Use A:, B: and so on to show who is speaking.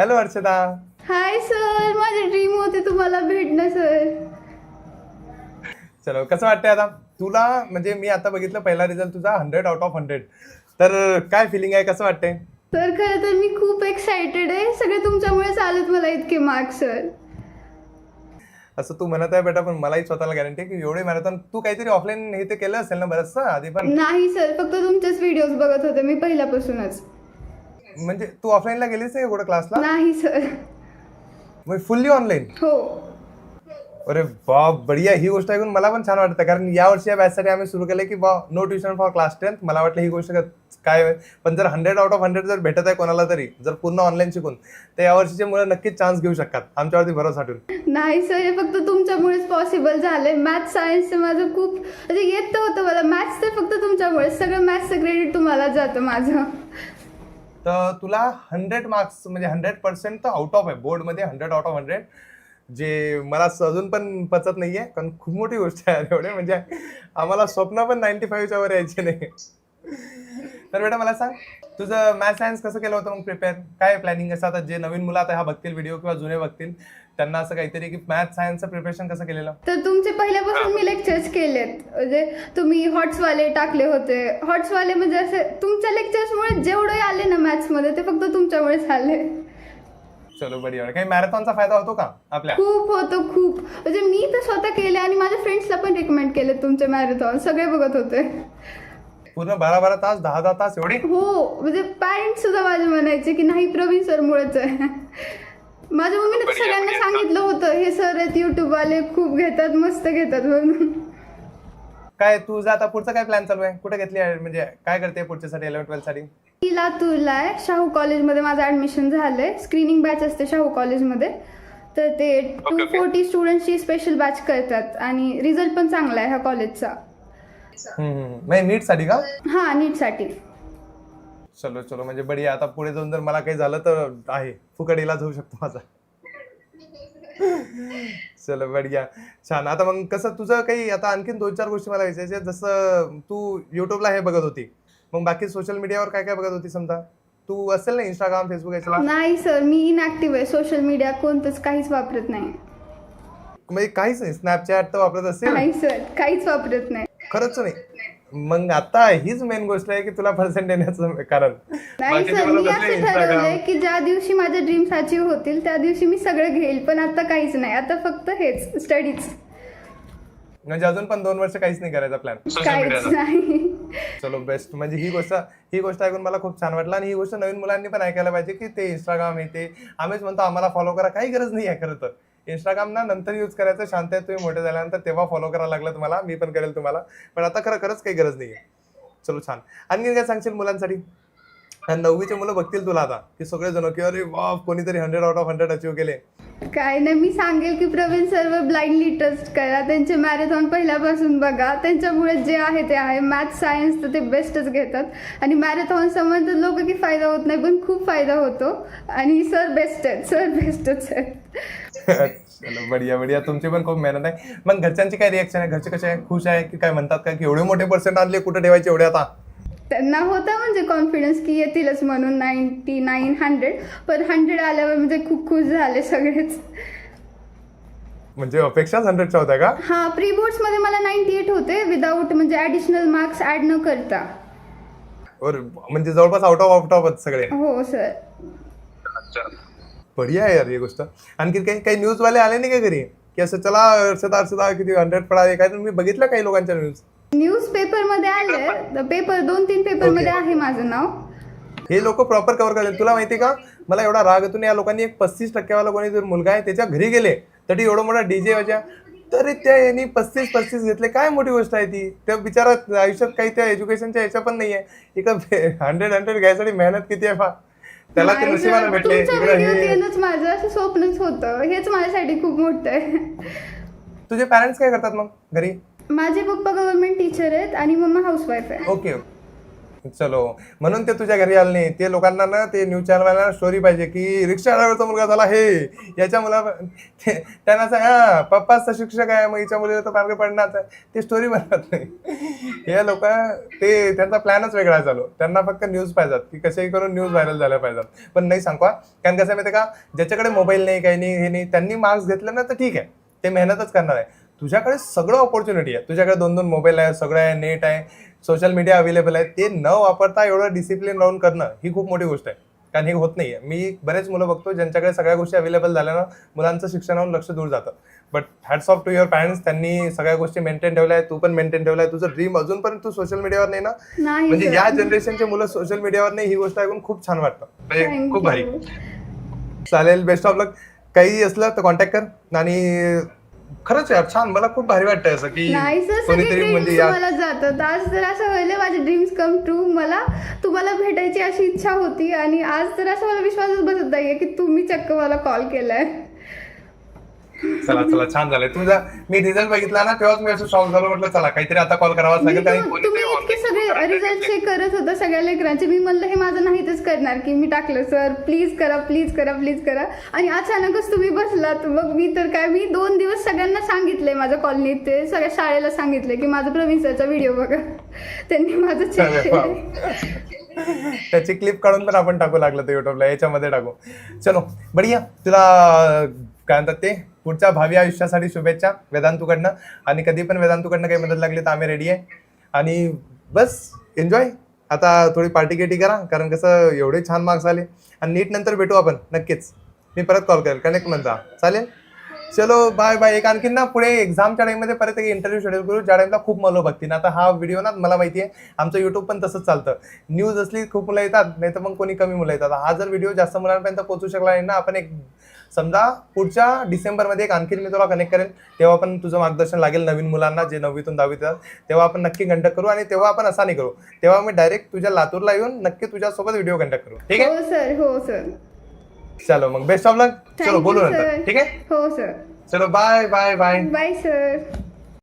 A: Hello Harshada.
B: Hi sir, माझी dream होती तुम्हाला भेटणं सर.
A: चलो, कसं वाटतंय आता तुला? म्हणजे मी आता बघितलं पहिला रिझल्ट तुझा 100/100. तर काय फिलिंग आहे, कसं वाटतंय?
B: सर खरं तर मी खूप एक्सायटेड आहे. सगळे तुमच्यामुळेच आलेत मला इतके मार्क्स सर.
A: असं तू म्हणत आहे बेटा, पण मलाही स्वतःला गॅरंटी की एवढे मॅरेथॉन तू काहीतरी ऑफलाईन हे ते केलं असेल ना बरंचसं आधी पण.
B: नाही सर, फक्त तुमचेच व्हिडिओज बघत होते मी पहिल्यापासूनच.
A: म्हणजे तू ऑफलाईनला गेलीस नाही कुठं क्लासला?
B: नाही सर.
A: मग फुल्ली ऑनलाईन?
B: हो.
A: अरे बाप, बढिया. ही गोष्ट ऐकून मला पण छान वाटतं, कारण या वर्षी या बॅचसाठी आम्ही सुरू केलं की बा नो ट्युशन फॉर क्लास 10. मला वाटलं ही गोष्ट काय आहे, पण जर 100/100 जर भेटत आहे कोणाला तरी, जर पूर्ण ऑनलाईन शिकून, तर या वर्षीचे मुलं नक्कीच चान्स घेऊ शकतात आमच्यावरती भरोसा ठेवून.
B: नाही सर, हे फक्त तुमच्यामुळेच पॉसिबल झालंय. मॅथ्स सायन्सचं माझं खूप म्हणजे येत होतं मला मॅथ्स, तर फक्त तुमच्यामुळेच. सगळं मॅथ्सचं क्रेडिट तुम्हाला जातं माझं.
A: तर तुला 100 मार्क्स म्हणजे 100% तर आउट ऑफ आहे बोर्डमध्ये. 100/100 जे मला अजून पण पचत नाहीये, कारण खूप मोठी गोष्ट आहे एवढे. म्हणजे आम्हाला स्वप्न पण 95च्या वर यायचे नाही. तर बेटा मला सांग, तुझं मॅथ सायन्स कसं केलं होतं मग प्रिपेअर? काय प्लॅनिंग असं आता जे नवीन मुलं आता हा बघतील व्हिडिओ किंवा जुने बघतील, त्यांना असं काहीतरी की मॅथ सायन्सचं प्रिपरेशन कसं केलेलं?
B: तर तुमचे पहिल्यापासून मी लेक्चर्स केलेत. म्हणजे तुम्ही हॉट्सवाले टाकले होते. हॉट्सवाले म्हणजे असे तुमच्या लेक्चर्समुळे जेवढे आले ना मॅथ्समध्ये, ते फक्त तुमच्यामुळेच आले.
A: चलो बढिया. काही मॅरेथॉनचा फायदा होतो का आपल्या?
B: खूप होतो खूप. म्हणजे मी तर स्वतः केले आणि माझ्या फ्रेंड्सला पण रिकमेंड केले तुमचे मॅरेथॉन. सगळे बघत होते.
A: पूर्ण 12-12 तास, 10-10 तास एवढे?
B: हो, म्हणजे पॅरेंट्स सुद्धा माझे म्हणायचे की नाही प्रवीण सर मुळेच आहे. माझ्या मम्मीने तर सगळ्यांना सांगितलं होतं हे सर आहेत युट्यूबवाले, खूप घेतात, मस्त घेतात म्हणून.
A: काय तुझा आता पुढचा काय प्लॅन चालू आहे? कुठे घेतली म्हणजे काय करते पुढच्यासाठी 11-12 साठी?
B: मी लातूरला आहे. शाहू कॉलेजमध्ये माझं ऍडमिशन झालंय. स्क्रीनिंग बॅच असते शाहू कॉलेजमध्ये. तर ते 240 स्टुडंट्सची स्पेशल बॅच करतात आणि रिझल्ट पण चांगला आहे ह्या कॉलेजचा.
A: नाही नीट साठी का?
B: हां, नीटसाठी.
A: चलो चलो, म्हणजे बढिया. आता पुढे जाऊन जर मला काही झालं तर आहे फुकट इलाज होऊ शकतो माझा. चलो बढिया, छान. आता मग कसं तुझं काही आता आणखीन 2-4 गोष्टी मला विचारायच्या आहेत. जसं तू युट्यूबला हे बघत होती, मग बाकी सोशल मीडियावर काय काय बघत होती? समजा तू असेल ना इंस्टाग्राम, फेसबुक याच्याला?
B: नाही सर, मी इनॅक्टिव्ह आहे. सोशल मीडिया कोणतंच काहीच वापरत नाही.
A: म्हणजे काहीच नाही? स्नॅपचॅट तर वापरत असेल?
B: नाही सर, काहीच वापरत नाही.
A: खरंच नाही? मग आता हीच मेन गोष्ट आहे की तुला पर्सेंट येण्याचं कारण.
B: नाही
A: बाकीचे
B: सर,
A: मला
B: मी
A: बसले
B: असं
A: Instagram.
B: ठरवलंय की ज्या दिवशी माझ्या ड्रीम्स अचीव्ह होतील त्या दिवशी मी सगळं घेईल. पण आता काहीच नाही. आता फक्त हेच स्टडीज.
A: म्हणजे अजून पण 2 वर्ष काहीच नाही करायचा प्लॅन?
B: काहीच नाही.
A: चलो बेस्ट. म्हणजे ही गोष्ट ऐकून मला खूप छान वाटलं, आणि ही गोष्ट नवीन मुलांनी पण ऐकायला पाहिजे की ते इंस्टाग्राम हे ते आम्हीच म्हणतो आम्हाला फॉलो करा, काही गरज नाही आहे. खरं तर इंस्टाग्राम ना नंतर यूज करायचं, शांत आहे तुम्ही मोठे झाल्यानंतर, तेव्हा फॉलो करायला लागलं तुम्हाला. मी पण करेल तुम्हाला, पण आता खरंच काही गरज नाही आहे. चलो छान. आणखी काय सांगशील मुलांसाठी? 9वीचे मुलं बघतील तुला आता की सगळेजण की अरे वा, कोणीतरी 100/100 अचीव्ह केले.
B: काय नाही, मी सांगेल की प्रवीण सर्व ब्लाइंडली ट्रस्ट करा. त्यांचे मॅरेथॉन पहिल्यापासून बघा. त्यांच्यामुळे जे आहे ते आहे. मॅथ सायन्स तर ते बेस्टच घेतात. आणि मॅरेथॉन समजतात लोक की फायदा होत नाही, पण खूप फायदा होतो. आणि सर बेस्ट आहेत. सर बेस्टच आहेत.
A: चलो बढिया बढिया. तुमची पण खूप मेहनत आहे. मग घरच्यांची काय रिएक्शन आहे? घरचे कसे आहे? खुश आहे की काय म्हणतात का की एवढे मोठे पर्सेंट आणले, कुठे ठेवायचे एवढे आता?
B: त्यांना होता म्हणजे कॉन्फिडन्स की येतीलच म्हणून 99, 100. पण 100 आल्यावर म्हणजे खूप खुश झाले सगळेच.
A: म्हणजे अपेक्षाच 100च्या होत्या का?
B: हा, प्री बोर्ड्स मध्ये मला 98 होते विदाऊट म्हणजे ऍडिशनल मार्क्स ऍड न करता.
A: म्हणजे जवळपास आउट ऑफ सगळे?
B: हो सर.
A: बढिया आहे यार ही गोष्ट. आणखी काही न्यूज वाले आले नाही का घरी की असं चला अर्षदा किती 100 पडाले? काय तुम्ही बघितलं काही लोकांच्या
B: न्यूज पेपर मध्ये आले. पेपर 2-3 पेपर मध्ये आहे माझं नाव.
A: हे लोक प्रॉपर कव्हर करतील. तुला माहिती का, मला एवढा राग येतो. या लोकांनी एक 35% कोणी जर मुलगा आहे त्याच्या घरी गेले तरी एवढा मोठा डीजे वाजा, तरी त्या यांनी 35 घेतले. काय मोठी गोष्ट आहे ती? त्या बिचारा आयुष्यात काही त्या एज्युकेशनच्या याच्या पण नाहीये. इकडं 100 घ्यायसाठी मेहनत किती आहे पहा. त्याला ते नशिबाने भेटले.
B: माझं असं स्वप्नच होतं. हेच माझ्यासाठी खूप मोठं आहे.
A: तुझे पॅरेंट्स काय करतात मग घरी?
B: माझे पप्पा गव्हर्नमेंट टीचर आहेत आणि मम्मा हाऊसवाईफ आहे.
A: ओके. चलो, म्हणून ते तुझ्या घरी आले नाही. ते लोकांना ना ते न्यूज चॅनलवाल्यांना स्टोरी पाहिजे की रिक्षा ड्रायव्हरचा मुलगा झाला हे, याच्या मुला त्यांना सांग हा पप्पाच शिक्षक आहे, मग हिच्या मुलीला तर मार्ग पडणार. ते स्टोरी बनवत नाही. हे लोक ते त्यांचा प्लॅनच वेगळा आहे चालू. त्यांना फक्त न्यूज पाहिजेत की कशाही करून न्यूज व्हायरल झाल्या पाहिजेत. पण नाही सांगवा, कारण कसं माहिती का, ज्याच्याकडे मोबाईल नाही काही नाही हे नाही त्यांनी मार्क्स घेतले ना तर ठीक आहे, ते मेहनतच करणार आहे. तुझ्याकडे सगळं ऑपॉर्च्युनिटी आहे, तुझ्याकडे 2-2 मोबाईल आहे, सगळं आहे, नेट आहे, सोशल मीडिया अवेलेबल आहे. ते न वापरता एवढं डिसिप्लिन राहून करणं ही खूप मोठी गोष्ट आहे, कारण हे होत नाहीये. मी बरेच मुलं बघतो ज्यांच्याकडे सगळ्या गोष्टी अवेलेबल झाल्यानं मुलांचं शिक्षणावर लक्ष दूर जातं. But hats off to your parents, त्यांनी सगळ्या गोष्टी मेंटेन ठेवल्या, तू पण मेंटेन ठेवलाय. तुझं ड्रीम अजूनपर्यंत तू सोशल मीडियावर नाही ना,
B: नाही
A: म्हणजे
B: sir.
A: या जनरेशनचे मुलं सोशल मीडियावर नाही, ही गोष्ट ऐकून खूप छान वाटतं. म्हणजे
B: Thank
A: खूप भारी.
B: you.
A: चालेल, बेस्ट ऑफ लक. काही असलं तर कॉन्टॅक्ट कर. आणि खरंच यार छान, मला खूप भारी वाटतंय असं की
B: नाही सर, सगळे
A: कोणीतरी म्हणजे
B: ड्रीम्स
A: या
B: मला जातात. आज तर असं व्हायला माझे ड्रीम्स कम ट्रू. मला तुम्हाला भेटायची अशी इच्छा होती आणि आज तर असं मला विश्वासच बसत नाहीये की तुम्ही चक्क मला कॉल केलाय.
A: चला चला, छान झालंय तुझा. मी रिझल्ट बघितला ना तेव्हाच मी असं शॉक झालो, म्हटलं चला काहीतरी आता कॉल करावाच लागेल. कारण
B: तुम्ही
A: कोणीतरी
B: इतके
A: online
B: सगळे
A: content
B: रिझल्ट चेक करत होता सगळ्या लेकरांचे. मी म्हणलं हे माझं नाहीतच करणार की मी टाकलं सर प्लीज करा प्लीज करा प्लीज करा. आणि अचानकच तुम्ही बसलात. मग मी तर काय, मी 2 दिवस सगळ्यांना सांगितलंय माझ्या कॉलनीत, ते सगळ्या शाळेला सांगितलंय की माझं प्रवीण सरचा व्हिडिओ बघा. त्यांनी माझं चेक
A: अरे
B: केलं.
A: त्याची क्लिप काढून पण आपण टाकू लागलं तर युट्यूबला, याच्यामध्ये टाकू. चलो बढिया. तुला काय म्हणतात ते पुढच्या भावी आयुष्यासाठी शुभेच्छा वेदांतूकडनं. आणि कधी पण वेदांतूकडनं काही मदत लागली तर आम्ही रेडी आहे. आणि बस एन्जॉय. आता थोडी पार्टी केटी करा, कारण कसं एवढे छान मार्क्स आले. आणि नीट नंतर भेटू आपण नक्कीच. मी परत कॉल करेल, कनेक्ट म्हणता. चालेल, चलो बाय बाय. एक आणखीन ना पुढे एक्झामच्या टाइममध्ये परत एक इंटरव्ह्यू शेड्यूल करू, ज्या टाइमला खूप मुलं बघतील. आता हा व्हिडिओ ना मला माहिती आहे आमचं युट्यूब पण तसंच चालतं. न्यूज असली खूप मुलं येतात, नाही तर मग कोणी कमी मुलं येतात. हा जर व्हिडिओ जास्त मुलांपर्यंत पोहोचू शकला नाही ना, आपण एक समजा पुढच्या डिसेंबरमध्ये एक आणखीन मी तुला कनेक्ट करेन, तेव्हा पण तुझं मार्गदर्शन लागेल नवीन मुलांना जे 9वीतून 10वीत येतात. तेव्हा आपण नक्की कंडक्ट करू. आणि तेव्हा आपण असा नाही करू, तेव्हा मी डायरेक्ट तुझ्या लातूरला येऊन नक्की तुझ्यासोबत व्हिडिओ कंडक्ट करू. ठीक आहे?
B: हो सर, हो सर.
A: चलो मग बेस्ट ऑफ लक. चलो
B: थँक्यू
A: बोलू नंतर.
B: सर.
A: ठीक आहे,
B: हो सर.
A: चलो bye bye bye.
B: Bye sir.